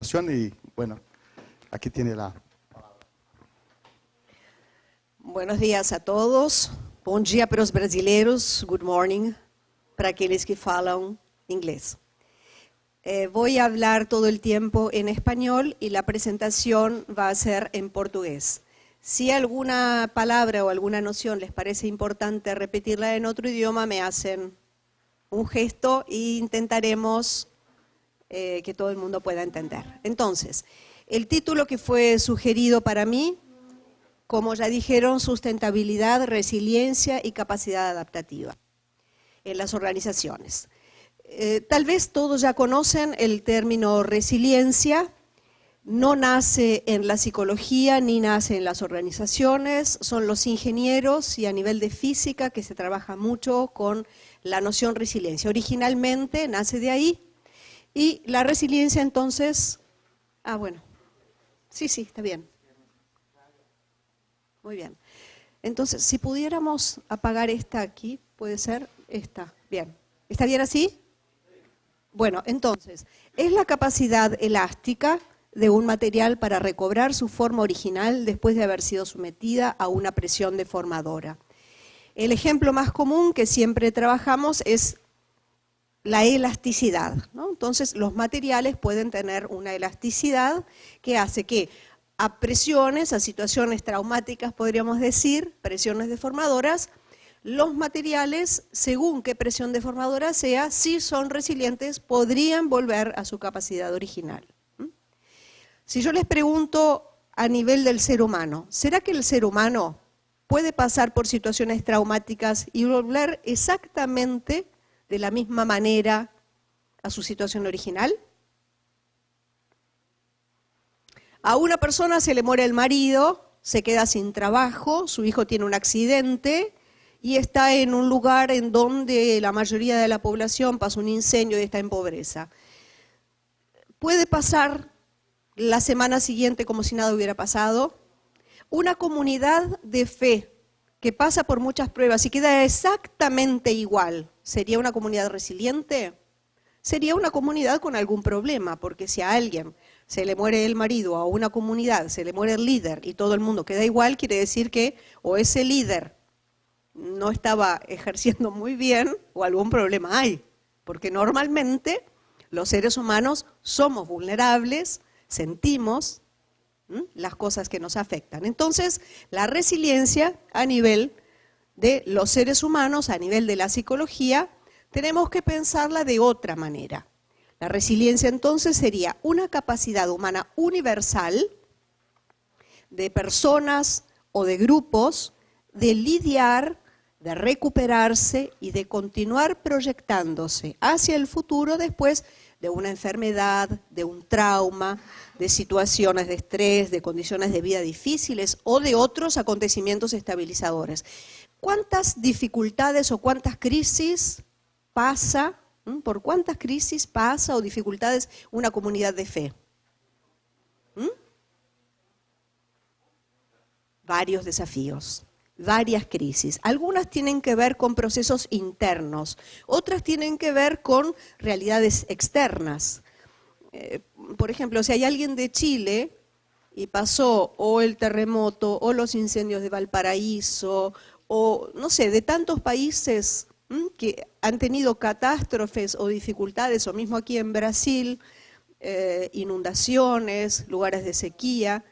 Y bueno, aquí tiene la... Buenos dias a todos. Bom dia para os brasileiros. Good morning para aqueles que falam inglés. Voy a hablar todo el tiempo en español y la presentación va a ser en portugués. Si alguna palabra o alguna noción les parece importante repetirla en otro idioma, me hacen un gesto e intentaremos que todo el mundo pueda entender. Entonces, el título que fue sugerido para mí, como ya dijeron, sustentabilidad, resiliencia y capacidad adaptativa en las organizaciones. Tal vez todos ya conocen el término resiliencia. No nace en la psicología ni nace en las organizaciones, son los ingenieros y a nivel de física que se trabaja mucho con la noción resiliencia. Originalmente nace de ahí y la resiliencia entonces, bueno, sí, está bien. Muy bien. Entonces, si pudiéramos apagar esta aquí, puede ser esta. Bien. ¿Está bien así? Bueno, entonces, es la capacidad elástica de un material para recobrar su forma original después de haber sido sometida a una presión deformadora. El ejemplo más común que siempre trabajamos es la elasticidad, ¿no? Entonces, los materiales pueden tener una elasticidad que hace que a presiones, a situaciones traumáticas, podríamos decir, presiones deformadoras, los materiales, según qué presión deformadora sea, si son resilientes, podrían volver a su capacidad original. Si yo les pregunto a nivel del ser humano, ¿será que el ser humano puede pasar por situaciones traumáticas y volver exactamente de la misma manera a su situación original? A una persona se le muere el marido, se queda sin trabajo, su hijo tiene un accidente y está en un lugar en donde la mayoría de la población pasa un incendio y está en pobreza. ¿Puede pasar la semana siguiente como si nada hubiera pasado? Una comunidad de fe que pasa por muchas pruebas y queda exactamente igual, ¿sería una comunidad resiliente? Sería una comunidad con algún problema, porque si a alguien se le muere el marido, o a una comunidad se le muere el líder y todo el mundo queda igual, quiere decir que o ese líder no estaba ejerciendo muy bien o algún problema hay, porque normalmente los seres humanos somos vulnerables, sentimos las cosas que nos afectan. Entonces, la resiliencia a nivel de los seres humanos, a nivel de la psicología, tenemos que pensarla de otra manera. La resiliencia entonces sería una capacidad humana universal de personas o de grupos de lidiar, de recuperarse y de continuar proyectándose hacia el futuro después de una enfermedad, de un trauma, de situaciones de estrés, de condiciones de vida difíciles o de otros acontecimientos estabilizadores. ¿Cuántas dificultades o cuántas crisis pasa, por cuántas crisis pasa o dificultades una comunidad de fe? Varios desafíos, varias crisis. Algunas tienen que ver con procesos internos, otras tienen que ver con realidades externas. Por ejemplo, si hay alguien de Chile y pasó o el terremoto o los incendios de Valparaíso o no sé, de tantos países que han tenido catástrofes o dificultades, o mismo aquí en Brasil, inundaciones, lugares de sequía,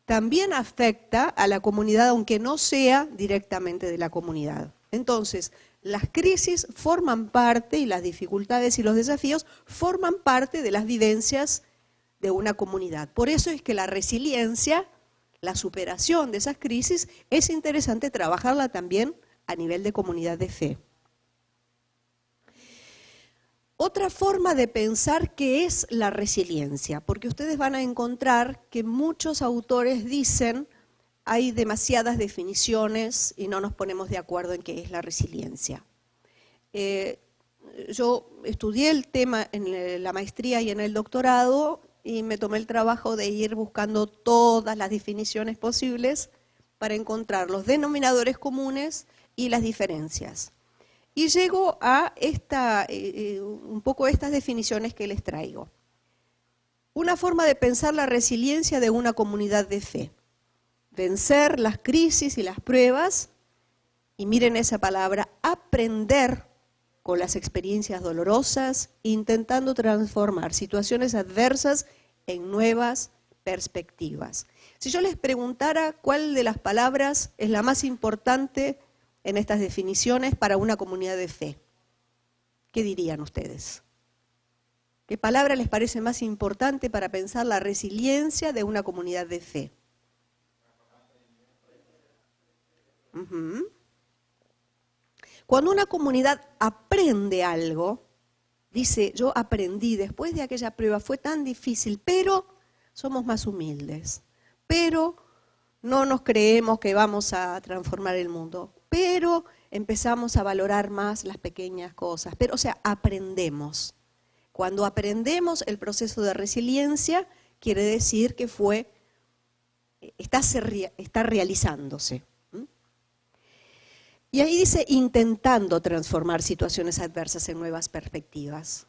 también afecta a la comunidad, aunque no sea directamente de la comunidad. Entonces, las crisis forman parte, y las dificultades y los desafíos forman parte de las vivencias de una comunidad. Por eso es que la resiliencia, la superación de esas crisis, es interesante trabajarla también a nivel de comunidad de fe. Otra forma de pensar qué es la resiliencia, porque ustedes van a encontrar que muchos autores dicen hay demasiadas definiciones y no nos ponemos de acuerdo en qué es la resiliencia. Yo estudié el tema en la maestría y en el doctorado y me tomé el trabajo de ir buscando todas las definiciones posibles para encontrar los denominadores comunes y las diferencias. Y llego a un poco estas definiciones que les traigo. Una forma de pensar la resiliencia de una comunidad de fe. Vencer las crisis y las pruebas, y miren esa palabra, aprender con las experiencias dolorosas, intentando transformar situaciones adversas en nuevas perspectivas. Si yo les preguntara cuál de las palabras es la más importante en estas definiciones para una comunidad de fe, ¿qué dirían ustedes? ¿Qué palabra les parece más importante para pensar la resiliencia de una comunidad de fe? Cuando una comunidad aprende algo, dice, yo aprendí después de aquella prueba, fue tan difícil, pero somos más humildes, pero no nos creemos que vamos a transformar el mundo, pero empezamos a valorar más las pequeñas cosas, pero o sea, aprendemos. Cuando aprendemos el proceso de resiliencia, quiere decir que está realizándose. Y ahí dice, intentando transformar situaciones adversas en nuevas perspectivas.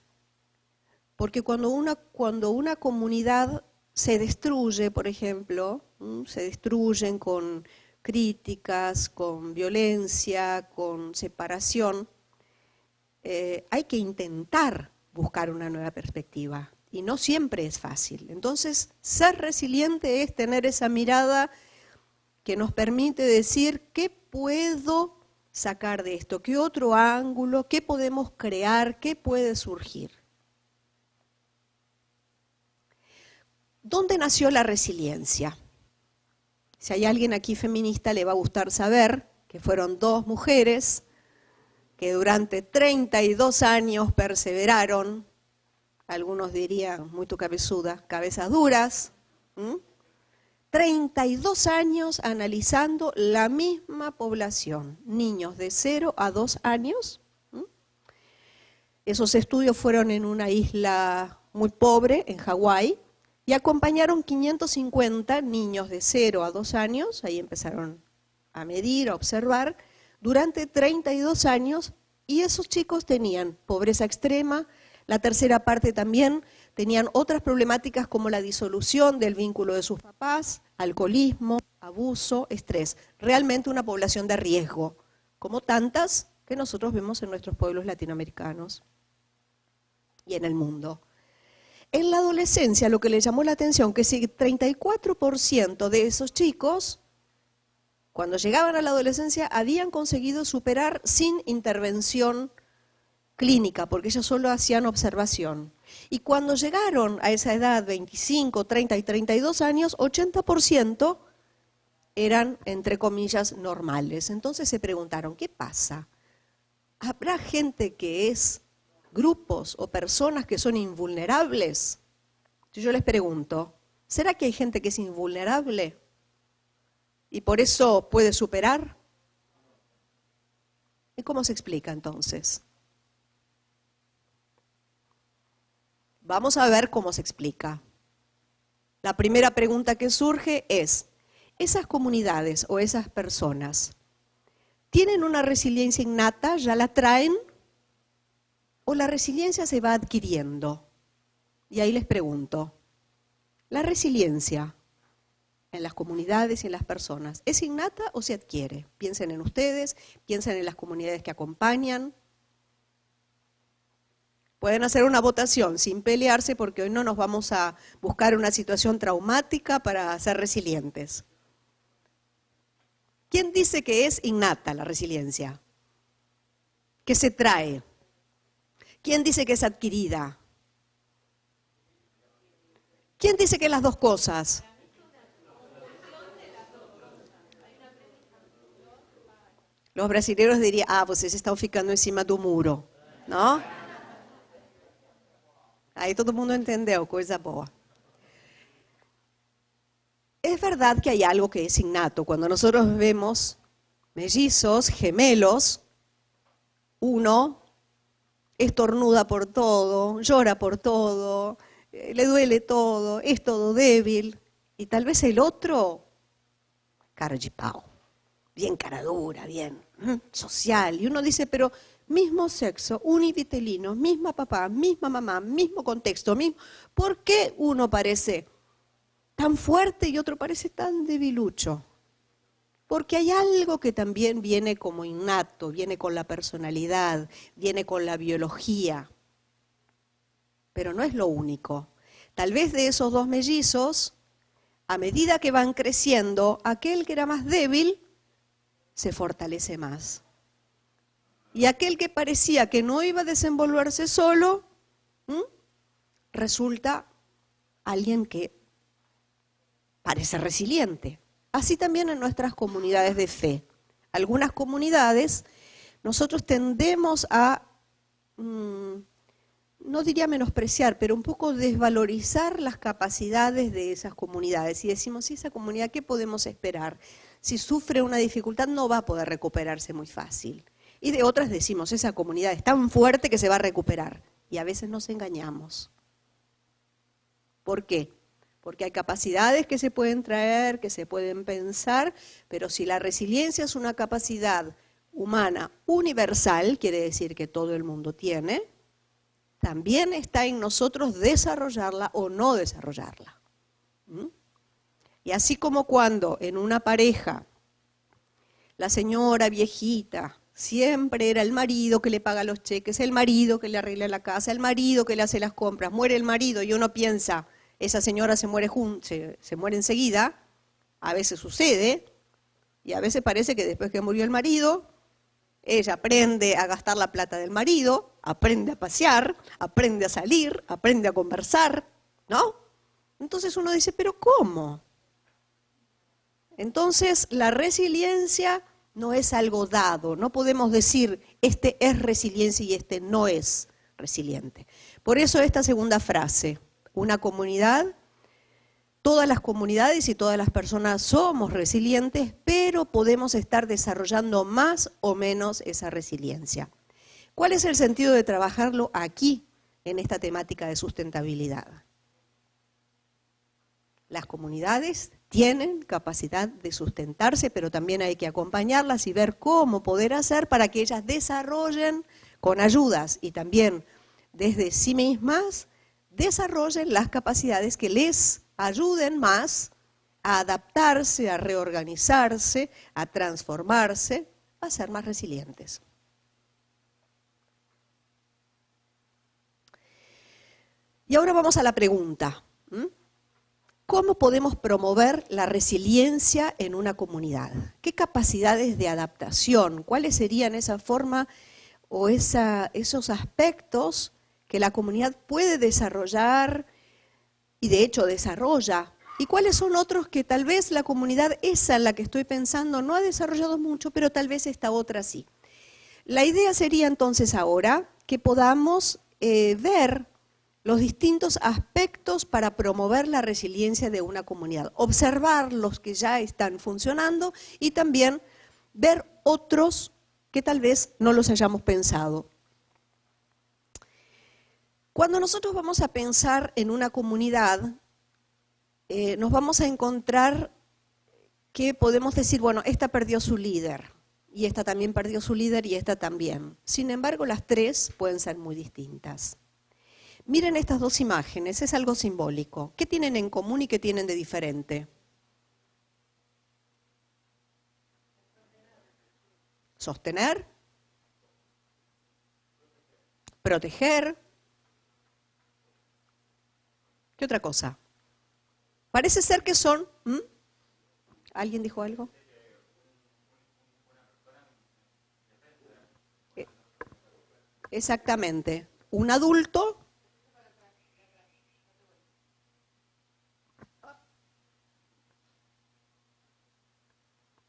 Porque cuando una comunidad se destruye, por ejemplo, se destruyen con críticas, con violencia, con separación, hay que intentar buscar una nueva perspectiva. Y no siempre es fácil. Entonces, ser resiliente es tener esa mirada que nos permite decir, ¿qué puedo sacar de esto? ¿Qué otro ángulo? ¿Qué podemos crear? ¿Qué puede surgir? ¿Dónde nació la resiliencia? Si hay alguien aquí feminista, le va a gustar saber que fueron dos mujeres que durante 32 años perseveraron, algunos dirían muy tu cabezuda, cabezas duras, 32 años analizando la misma población, niños de 0 a 2 años. Esos estudios fueron en una isla muy pobre, en Hawái, y acompañaron 550 niños de 0 a 2 años, ahí empezaron a medir, a observar, durante 32 años, y esos chicos tenían pobreza extrema, la tercera parte también tenían otras problemáticas como la disolución del vínculo de sus papás, alcoholismo, abuso, estrés. Realmente una población de riesgo, como tantas que nosotros vemos en nuestros pueblos latinoamericanos y en el mundo. En la adolescencia lo que le llamó la atención que si 34% de esos chicos, cuando llegaban a la adolescencia, habían conseguido superar sin intervención clínica, porque ellos solo hacían observación. Y cuando llegaron a esa edad, 25, 30 y 32 años, 80% eran, entre comillas, normales. Entonces se preguntaron, ¿qué pasa? ¿Habrá gente que es grupos o personas que son invulnerables? Yo les pregunto, ¿será que hay gente que es invulnerable y por eso puede superar? ¿Y cómo se explica entonces? Vamos a ver cómo se explica. La primera pregunta que surge es, ¿esas comunidades o esas personas tienen una resiliencia innata, ya la traen? ¿O la resiliencia se va adquiriendo? Y ahí les pregunto, ¿la resiliencia en las comunidades y en las personas es innata o se adquiere? Piensen en ustedes, piensen en las comunidades que acompañan. Pueden hacer una votación sin pelearse porque hoy no nos vamos a buscar una situación traumática para ser resilientes. ¿Quién dice que es innata la resiliencia? ¿Que se trae? ¿Quién dice que es adquirida? ¿Quién dice que las dos cosas? Los brasileños dirían, vocês estão ficando em cima do muro, ¿no? Ahí todo el mundo entendió, cosa boa. Es verdad que hay algo que es innato. Cuando nosotros vemos mellizos, gemelos, uno estornuda por todo, llora por todo, le duele todo, es todo débil. Y tal vez el otro, cara de pau, bien cara dura, bien social. Y uno dice, pero mismo sexo, univitelino, misma papá, misma mamá, mismo contexto, mismo. ¿Por qué uno parece tan fuerte y otro parece tan debilucho? Porque hay algo que también viene como innato, viene con la personalidad, viene con la biología. Pero no es lo único. Tal vez de esos dos mellizos, a medida que van creciendo, aquel que era más débil se fortalece más. Y aquel que parecía que no iba a desenvolverse solo, resulta alguien que parece resiliente. Así también en nuestras comunidades de fe. Algunas comunidades, nosotros tendemos a, no diría menospreciar, pero un poco desvalorizar las capacidades de esas comunidades. Y decimos, ¿y esa comunidad qué podemos esperar? Si sufre una dificultad no va a poder recuperarse muy fácil. Y de otras decimos, esa comunidad es tan fuerte que se va a recuperar. Y a veces nos engañamos. ¿Por qué? Porque hay capacidades que se pueden traer, que se pueden pensar, pero si la resiliencia es una capacidad humana universal, quiere decir que todo el mundo tiene, también está en nosotros desarrollarla o no desarrollarla. Y así como cuando en una pareja, la señora viejita, siempre era el marido que le paga los cheques, el marido que le arregla la casa, el marido que le hace las compras, muere el marido y uno piensa, esa señora se muere enseguida, a veces sucede, y a veces parece que después que murió el marido, ella aprende a gastar la plata del marido, aprende a pasear, aprende a salir, aprende a conversar, ¿no? Entonces uno dice, ¿pero cómo? Entonces la resiliencia no es algo dado, no podemos decir, este es resiliencia y este no es resiliente. Por eso esta segunda frase, una comunidad, todas las comunidades y todas las personas somos resilientes, pero podemos estar desarrollando más o menos esa resiliencia. ¿Cuál es el sentido de trabajarlo aquí, en esta temática de sustentabilidad? Las comunidades tienen capacidad de sustentarse, pero también hay que acompañarlas y ver cómo poder hacer para que ellas desarrollen con ayudas y también desde sí mismas, desarrollen las capacidades que les ayuden más a adaptarse, a reorganizarse, a transformarse, a ser más resilientes. Y ahora vamos a la pregunta. ¿Cómo podemos promover la resiliencia en una comunidad? ¿Qué capacidades de adaptación? ¿Cuáles serían esa forma o esos aspectos que la comunidad puede desarrollar y de hecho desarrolla? ¿Y cuáles son otros que tal vez la comunidad esa en la que estoy pensando no ha desarrollado mucho, pero tal vez esta otra sí? La idea sería entonces ahora que podamos ver los distintos aspectos para promover la resiliencia de una comunidad, observar los que ya están funcionando y también ver otros que tal vez no los hayamos pensado. Cuando nosotros vamos a pensar en una comunidad, nos vamos a encontrar que podemos decir, bueno, esta perdió su líder, y esta también perdió su líder, y esta también. Sin embargo, las tres pueden ser muy distintas. Miren estas dos imágenes, es algo simbólico. ¿Qué tienen en común y qué tienen de diferente? Sostener, proteger. ¿Qué otra cosa? Parece ser que son... ¿Alguien dijo algo? Exactamente. Un adulto...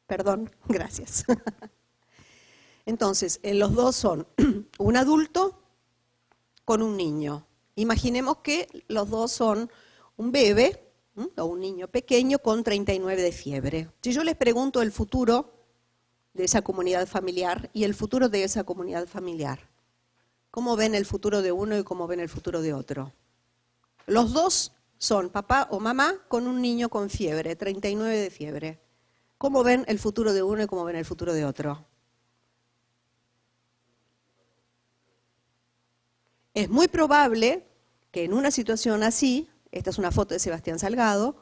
Perdón, gracias. Entonces, los dos son un adulto con un niño. Imaginemos que los dos son un bebé o un niño pequeño con 39 de fiebre. Si yo les pregunto el futuro de esa comunidad familiar y el futuro de esa comunidad familiar, ¿cómo ven el futuro de uno y cómo ven el futuro de otro? Los dos son papá o mamá con un niño con fiebre, 39 de fiebre. ¿Cómo ven el futuro de uno y cómo ven el futuro de otro? Es muy probable que en una situación así, esta es una foto de Sebastián Salgado,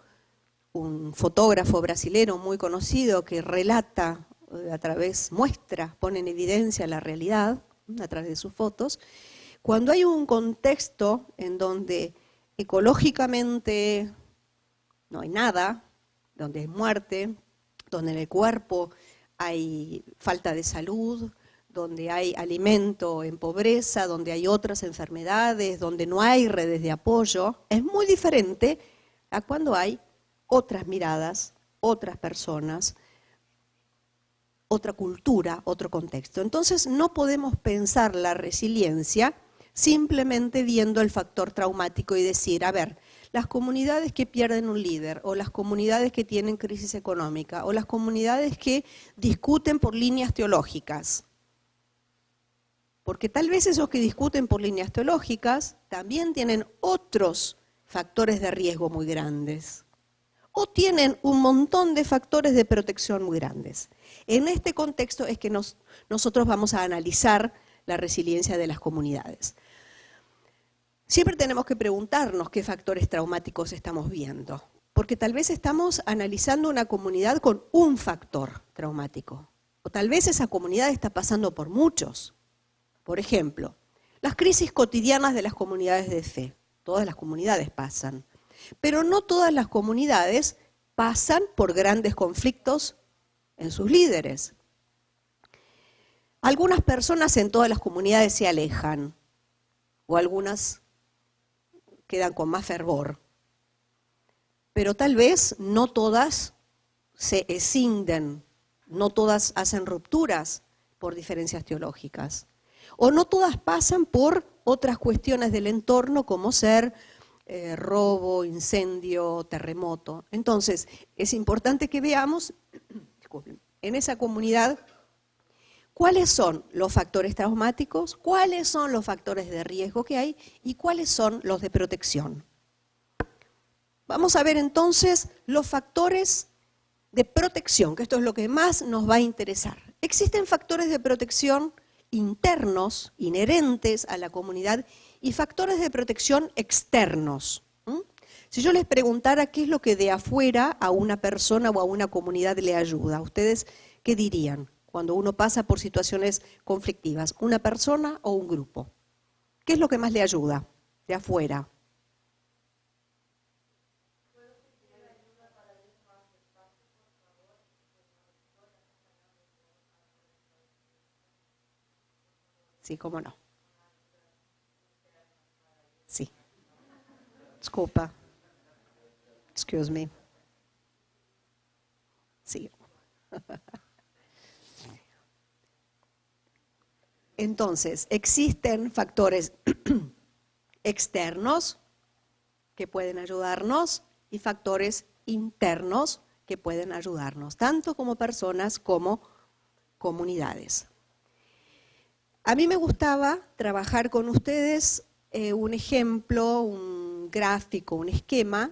un fotógrafo brasilero muy conocido que relata muestra, pone en evidencia la realidad a través de sus fotos. Cuando hay un contexto en donde ecológicamente no hay nada, donde hay muerte, donde en el cuerpo hay falta de salud, donde hay alimento en pobreza, donde hay otras enfermedades, donde no hay redes de apoyo, es muy diferente a cuando hay otras miradas, otras personas, otra cultura, otro contexto. Entonces no podemos pensar la resiliencia simplemente viendo el factor traumático y decir, a ver, las comunidades que pierden un líder, o las comunidades que tienen crisis económica, o las comunidades que discuten por líneas teológicas. Porque tal vez esos que discuten por líneas teológicas también tienen otros factores de riesgo muy grandes. O tienen un montón de factores de protección muy grandes. En este contexto es que nosotros vamos a analizar la resiliencia de las comunidades. Siempre tenemos que preguntarnos qué factores traumáticos estamos viendo, porque tal vez estamos analizando una comunidad con un factor traumático, o tal vez esa comunidad está pasando por muchos. Por ejemplo, las crisis cotidianas de las comunidades de fe. Todas las comunidades pasan, pero no todas las comunidades pasan por grandes conflictos en sus líderes. Algunas personas en todas las comunidades se alejan, o algunas quedan con más fervor, pero tal vez no todas se escinden, no todas hacen rupturas por diferencias teológicas, o no todas pasan por otras cuestiones del entorno como ser robo, incendio, terremoto. Entonces, es importante que veamos en esa comunidad cuáles son los factores traumáticos, cuáles son los factores de riesgo que hay y cuáles son los de protección. Vamos a ver entonces los factores de protección, que esto es lo que más nos va a interesar. Existen factores de protección internos, inherentes a la comunidad, y factores de protección externos. Si yo les preguntara qué es lo que de afuera a una persona o a una comunidad le ayuda, ¿ustedes qué dirían cuando uno pasa por situaciones conflictivas? ¿Una persona o un grupo? ¿Qué es lo que más le ayuda de afuera? Sí, cómo no. Sí. Desculpa. Excuse me. Sí. Entonces, existen factores externos que pueden ayudarnos y factores internos que pueden ayudarnos, tanto como personas como comunidades. A mí me gustaba trabajar con ustedes un ejemplo, un gráfico, un esquema,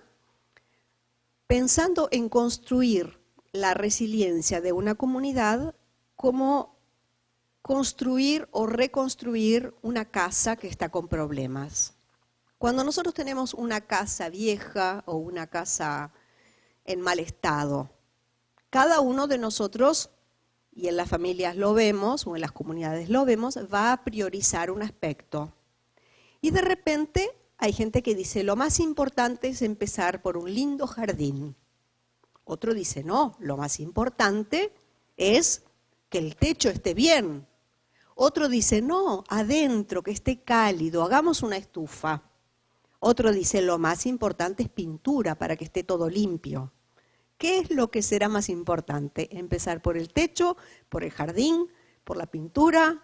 pensando en construir la resiliencia de una comunidad como construir o reconstruir una casa que está con problemas. Cuando nosotros tenemos una casa vieja o una casa en mal estado, cada uno de nosotros, y en las familias lo vemos, o en las comunidades lo vemos, va a priorizar un aspecto. Y de repente hay gente que dice, lo más importante es empezar por un lindo jardín. Otro dice, no, lo más importante es que el techo esté bien. Otro dice, no, adentro, que esté cálido, hagamos una estufa. Otro dice, lo más importante es pintura para que esté todo limpio. ¿Qué es lo que será más importante? ¿Empezar por el techo, por el jardín, por la pintura?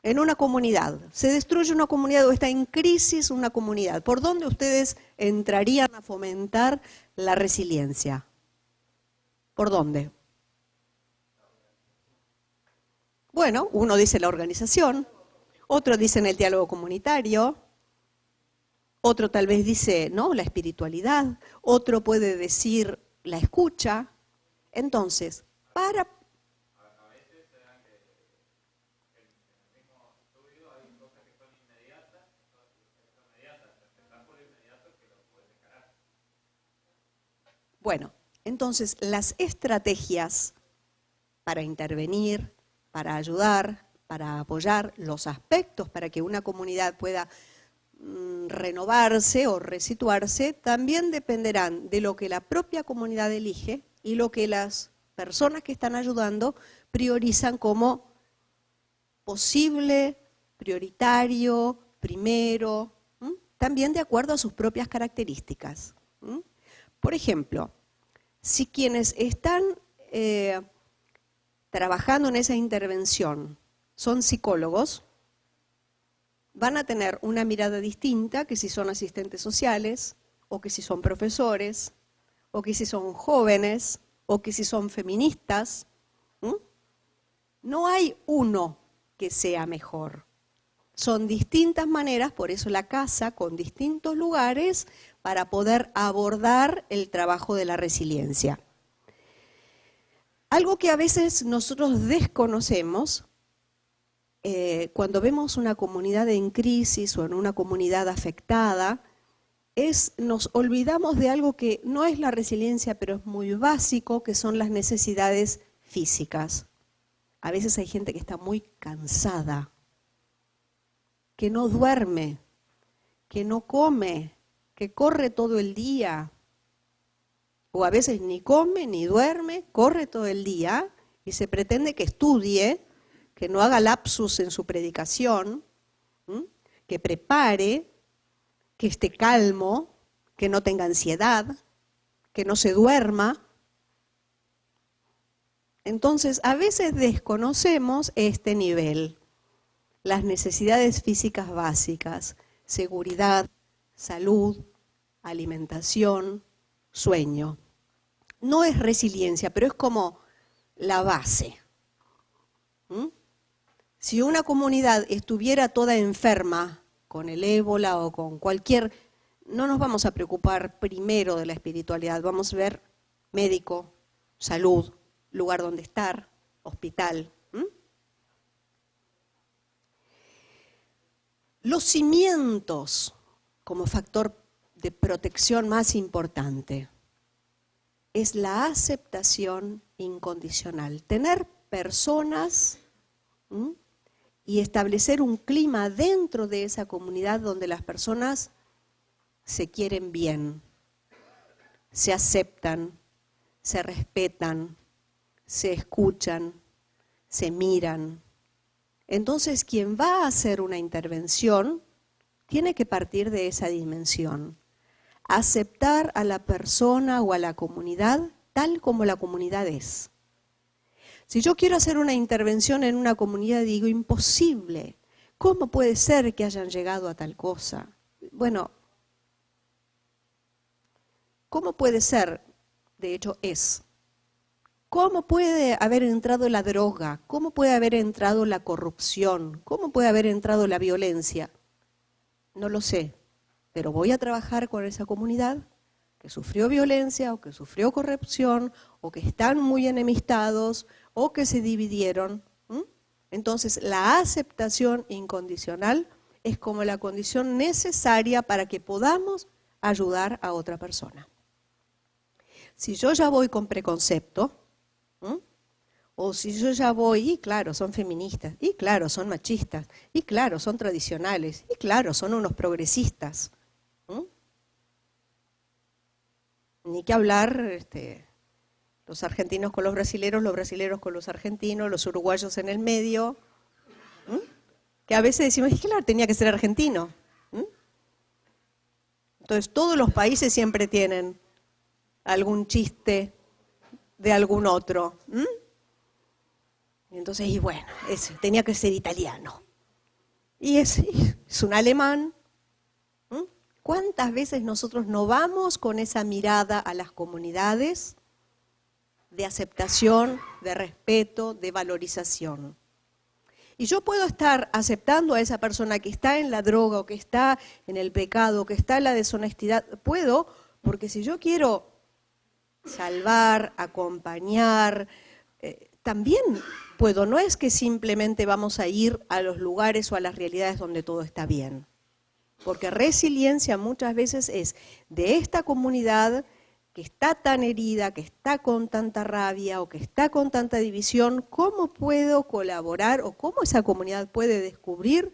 En una comunidad, ¿se destruye una comunidad o está en crisis una comunidad? ¿Por dónde ustedes entrarían a fomentar la resiliencia? ¿Por dónde? Bueno, uno dice la organización, otro dice en el diálogo comunitario, otro tal vez dice, no, la espiritualidad, otro puede decir la escucha. Entonces, para... Bueno, entonces las estrategias para intervenir, para ayudar, para apoyar los aspectos para que una comunidad pueda renovarse o resituarse, también dependerán de lo que la propia comunidad elige y lo que las personas que están ayudando priorizan como posible, prioritario, primero, también de acuerdo a sus propias características. Por ejemplo, si quienes están trabajando en esa intervención son psicólogos, van a tener una mirada distinta que si son asistentes sociales, o que si son profesores, o que si son jóvenes, o que si son feministas. No hay uno que sea mejor. Son distintas maneras, por eso la casa con distintos lugares para poder abordar el trabajo de la resiliencia. Algo que a veces nosotros desconocemos cuando vemos una comunidad en crisis o en una comunidad afectada, nos olvidamos de algo que no es la resiliencia, pero es muy básico, que son las necesidades físicas. A veces hay gente que está muy cansada, que no duerme, que no come, que corre todo el día, o a veces ni come ni duerme, corre todo el día y se pretende que estudie, que no haga lapsus en su predicación, que prepare, que esté calmo, que no tenga ansiedad, que no se duerma. Entonces, a veces desconocemos este nivel, las necesidades físicas básicas, seguridad, salud, alimentación, sueño. No es resiliencia, pero es como la base. Si una comunidad estuviera toda enferma con el ébola o con cualquier, no nos vamos a preocupar primero de la espiritualidad, vamos a ver médico, salud, lugar donde estar, hospital. Los cimientos como factor de protección más importante es la aceptación incondicional. Tener personas y establecer un clima dentro de esa comunidad donde las personas se quieren bien, se aceptan, se respetan, se escuchan, se miran. Entonces, quien va a hacer una intervención tiene que partir de esa dimensión. Aceptar a la persona o a la comunidad tal como la comunidad es. Si yo quiero hacer una intervención en una comunidad, digo, imposible. ¿Cómo puede ser que hayan llegado a tal cosa? Bueno, ¿cómo puede ser? De hecho, es. ¿Cómo puede haber entrado la droga? ¿Cómo puede haber entrado la corrupción? ¿Cómo puede haber entrado la violencia? No lo sé, pero voy a trabajar con esa comunidad que sufrió violencia o que sufrió corrupción o que están muy enemistados o que se dividieron. Entonces, la aceptación incondicional es como la condición necesaria para que podamos ayudar a otra persona. Si yo ya voy con preconcepto, o si yo ya voy, y claro, son feministas, y claro, son machistas, y claro, son tradicionales, y claro, son unos progresistas. Ni que hablar los argentinos con los brasileros con los argentinos, los uruguayos en el medio, que a veces decimos, es que claro, tenía que ser argentino. Entonces, todos los países siempre tienen algún chiste de algún otro. Y entonces, y bueno, tenía que ser italiano. Y es un alemán. ¿Cuántas veces nosotros no vamos con esa mirada a las comunidades de aceptación, de respeto, de valorización? Y yo puedo estar aceptando a esa persona que está en la droga o que está en el pecado, que está en la deshonestidad. Puedo, porque si yo quiero salvar, acompañar, también puedo. No es que simplemente vamos a ir a los lugares o a las realidades donde todo está bien. Porque resiliencia muchas veces es de esta comunidad que está tan herida, que está con tanta rabia o que está con tanta división, ¿cómo puedo colaborar o cómo esa comunidad puede descubrir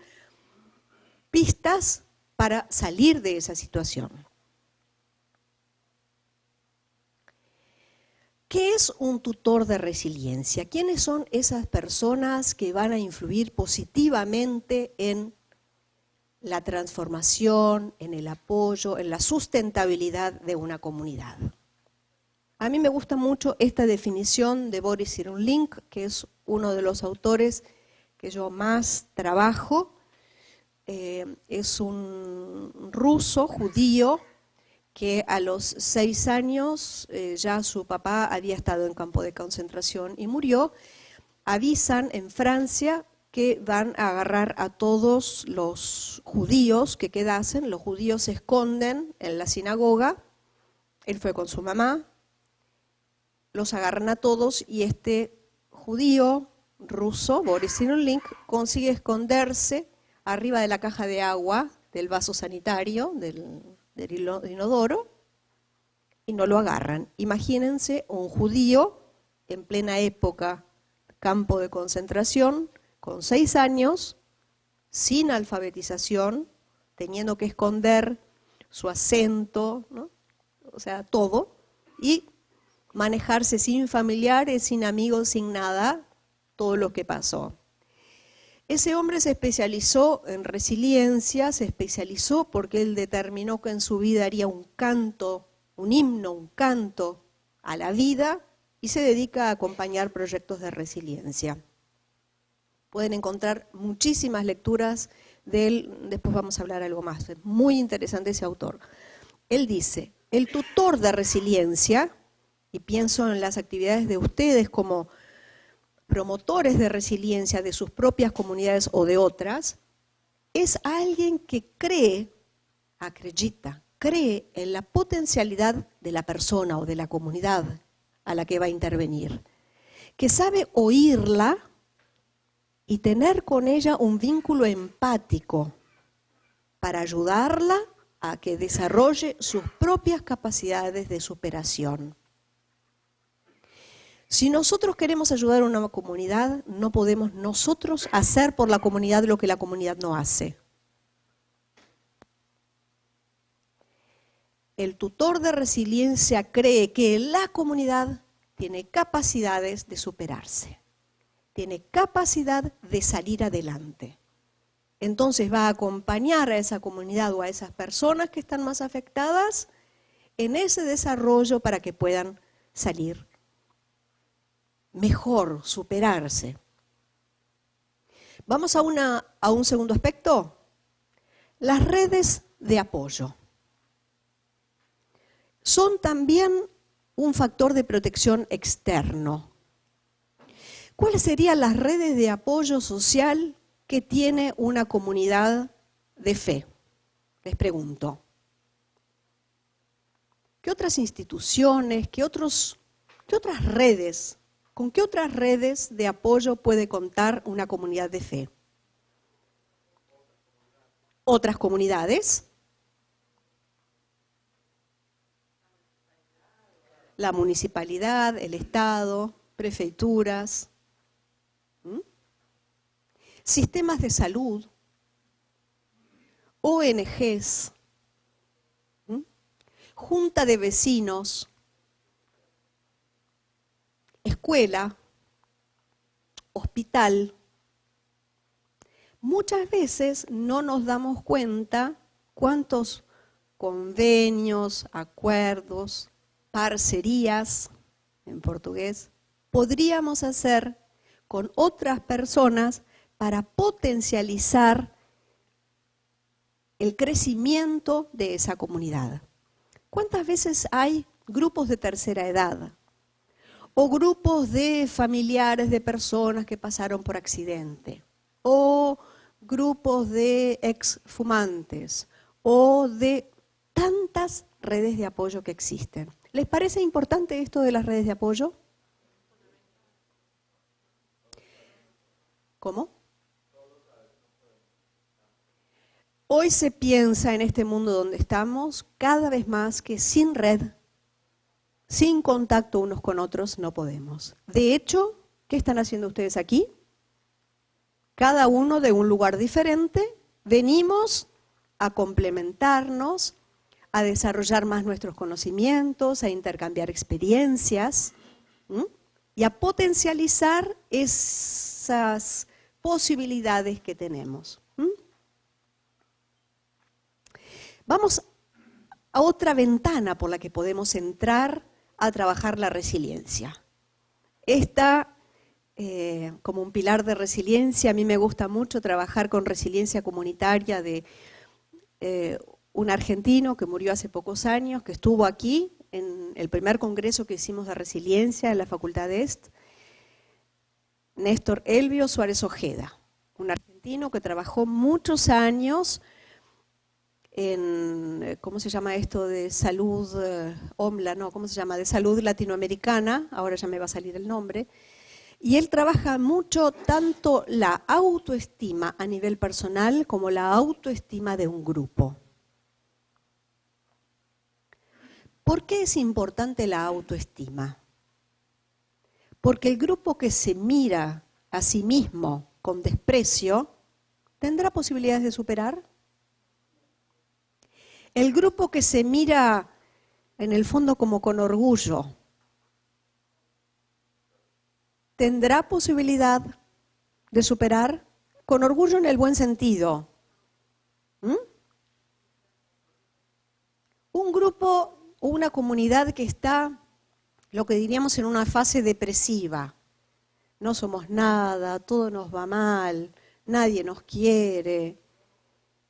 pistas para salir de esa situación? ¿Qué es un tutor de resiliencia? ¿Quiénes son esas personas que van a influir positivamente en la transformación, en el apoyo, en la sustentabilidad de una comunidad? A mí me gusta mucho esta definición de Boris Cyrulnik, que es uno de los autores que yo más trabajo. Es un ruso judío que a los 6 años ya su papá había estado en campo de concentración y murió. Avisan en Francia que van a agarrar a todos los judíos que quedasen. Los judíos se esconden en la sinagoga. Él fue con su mamá. Los agarran a todos y este judío ruso, Boris Cyrulnik, consigue esconderse arriba de la caja de agua del vaso sanitario, del inodoro, y no lo agarran. Imagínense un judío en plena época, campo de concentración, con 6 años, sin alfabetización, teniendo que esconder su acento, ¿no? O sea, todo, y manejarse sin familiares, sin amigos, sin nada, todo lo que pasó. Ese hombre se especializó en resiliencia, se especializó porque él determinó que en su vida haría un canto, un himno, un canto a la vida y se dedica a acompañar proyectos de resiliencia. Pueden encontrar muchísimas lecturas de él, después vamos a hablar algo más, es muy interesante ese autor. Él dice, el tutor de resiliencia, y pienso en las actividades de ustedes como promotores de resiliencia de sus propias comunidades o de otras, es alguien que acredita, cree en la potencialidad de la persona o de la comunidad a la que va a intervenir, que sabe oírla y tener con ella un vínculo empático para ayudarla a que desarrolle sus propias capacidades de superación. Si nosotros queremos ayudar a una comunidad, no podemos nosotros hacer por la comunidad lo que la comunidad no hace. El tutor de resiliencia cree que la comunidad tiene capacidades de superarse, tiene capacidad de salir adelante. Entonces va a acompañar a esa comunidad o a esas personas que están más afectadas en ese desarrollo para que puedan salir mejor, superarse. Vamos a un segundo aspecto. Las redes de apoyo son también un factor de protección externo. ¿Cuáles serían las redes de apoyo social que tiene una comunidad de fe? Les pregunto. ¿Qué otras instituciones, qué otras redes? ¿Con qué otras redes de apoyo puede contar una comunidad de fe? ¿Otras comunidades? La municipalidad, el Estado, prefecturas, sistemas de salud, ONGs, junta de vecinos, escuela, hospital. Muchas veces no nos damos cuenta cuántos convenios, acuerdos, parcerías, en portugués, podríamos hacer con otras personas para potencializar el crecimiento de esa comunidad. ¿Cuántas veces hay grupos de tercera edad? O grupos de familiares de personas que pasaron por accidente, o grupos de exfumantes, o de tantas redes de apoyo que existen. ¿Les parece importante esto de las redes de apoyo? ¿Cómo? Hoy se piensa en este mundo donde estamos cada vez más que sin red sin contacto unos con otros no podemos. De hecho, ¿qué están haciendo ustedes aquí? Cada uno de un lugar diferente, venimos a complementarnos, a desarrollar más nuestros conocimientos, a intercambiar experiencias, ¿m? Y a potencializar esas posibilidades que tenemos. ¿M? Vamos a otra ventana por la que podemos entrar a trabajar la resiliencia. Esta, como un pilar de resiliencia, a mí me gusta mucho trabajar con resiliencia comunitaria de un argentino que murió hace pocos años, que estuvo aquí en el primer congreso que hicimos de resiliencia en la Facultad de Est, Néstor Elvio Suárez Ojeda, un argentino que trabajó muchos años en, ¿cómo se llama esto? De salud, OMLA, no, ¿cómo se llama? De salud latinoamericana, ahora ya me va a salir el nombre, y él trabaja mucho tanto la autoestima a nivel personal como la autoestima de un grupo. ¿Por qué es importante la autoestima? Porque el grupo que se mira a sí mismo con desprecio, ¿tendrá posibilidades de superar? El grupo que se mira en el fondo como con orgullo, ¿tendrá posibilidad de superar? Con orgullo en el buen sentido. ¿Mm? Un grupo o una comunidad que está, lo que diríamos, en una fase depresiva. No somos nada, todo nos va mal, nadie nos quiere,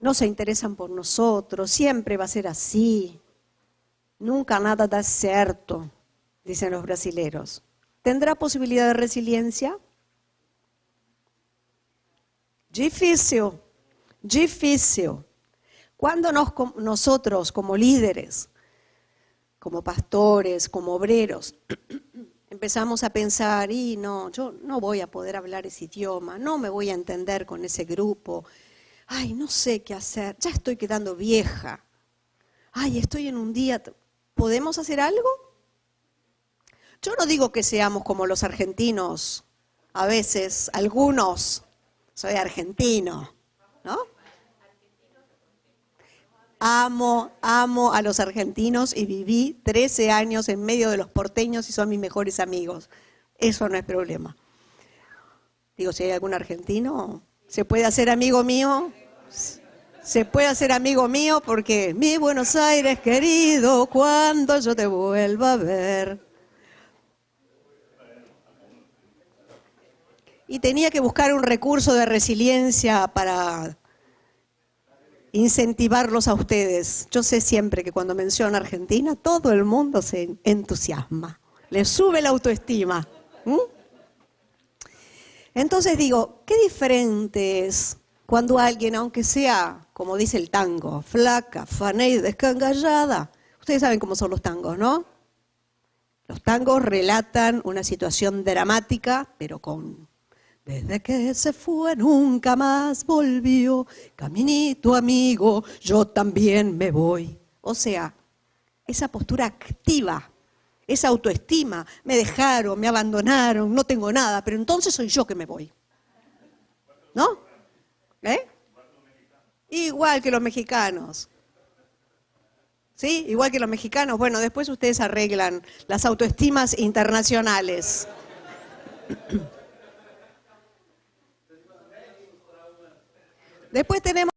no se interesan por nosotros, siempre va a ser así, nunca nada da cierto, dicen los brasileros. ¿Tendrá posibilidad de resiliencia? Difícil, difícil. Cuando nosotros como líderes, como pastores, como obreros, empezamos a pensar, y no, yo no voy a poder hablar ese idioma, no me voy a entender con ese grupo, ay, no sé qué hacer, ya estoy quedando vieja, ay, estoy en un día, ¿podemos hacer algo? Yo no digo que seamos como los argentinos, a veces, algunos, soy argentino, ¿no? Amo a los argentinos y viví 13 años en medio de los porteños y son mis mejores amigos. Eso no es problema. Digo, si hay algún argentino, ¿se puede hacer amigo mío? Se puede hacer amigo mío porque mi Buenos Aires querido, cuando yo te vuelva a ver. Y tenía que buscar un recurso de resiliencia para incentivarlos a ustedes. Yo sé siempre que cuando menciono Argentina, todo el mundo se entusiasma, le sube la autoestima. Entonces digo, qué diferente es cuando alguien, aunque sea, como dice el tango, flaca, fané y descangallada. Ustedes saben cómo son los tangos, ¿no? Los tangos relatan una situación dramática, pero con... Desde que se fue nunca más volvió, caminito amigo, yo también me voy. O sea, esa postura activa, esa autoestima, me dejaron, me abandonaron, no tengo nada, pero entonces soy yo que me voy. ¿No? Igual que los mexicanos. ¿Sí? Igual que los mexicanos. Bueno, después ustedes arreglan las autoestimas internacionales. Después tenemos